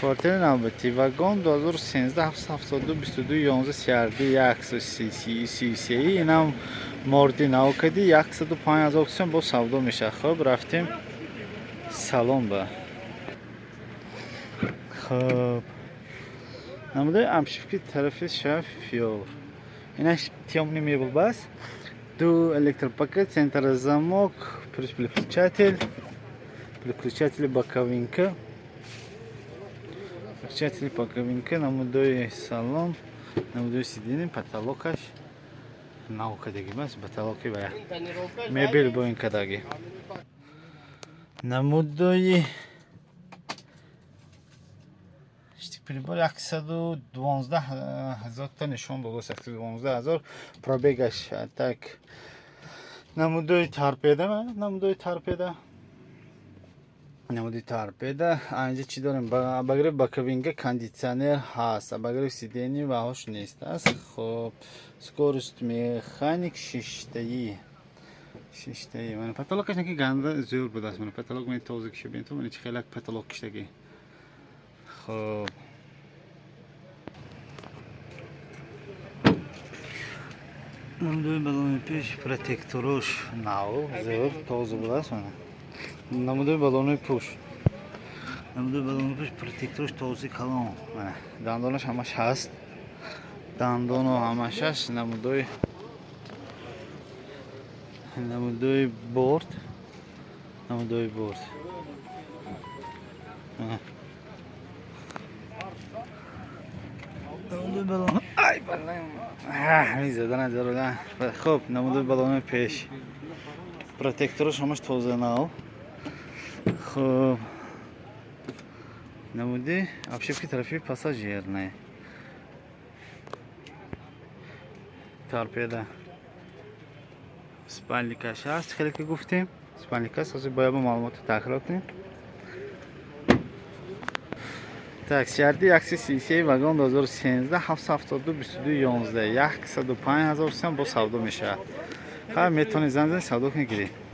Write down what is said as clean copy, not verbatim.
کارتر نوبتی واگن 2013 772 22 11 سردی 133 اینم مورد نوکدی 105,000 تومان با سودا میشه. خب رفتیم سالن با خب نموده امشفکی طرفی شاف فیور اینش темный мебель бас до электропакет центр замок плюс переключатель боковинка переключатель боковинка намудой салон намудой сиденье потолокаш наукадagi бас потолоки бая мебель боинкадаги намудой прибор 112,000 та нишон бого 112,000 пробегаш так намудой торпеда анҷа чӣ дорем ба гириф боковинка кондитсионер ҳаст ба гириф сиденье баҳош нест аст. хоб скорост механик шиштаи ман потолокаш наки ганда зӯр будааст ман потолок мен тоза киша бин то ман чӣ хелак потолок киштаги хоб намудои балони пеш протекторош нав зӯр тоза будааст ман намудои балони пуш протекторош този калон дандонаш ҳамаш ҳаст дандону ҳамаш ҳаст намудои борд хуб намудои балони пеш протекторош ҳамаш тоза нав. хуб намуди обшивки тарафи пассажирной торпеда спальникаш ҳаст хеле ки гуфтем спальникаш ҳозир бояд ба маълумоти таҳқиқот кунем. так сиарди 133 вагон 2013 772 22 11 105,000 сом бо савдо мешавад. ха метавонед зан савдо кунед гиред.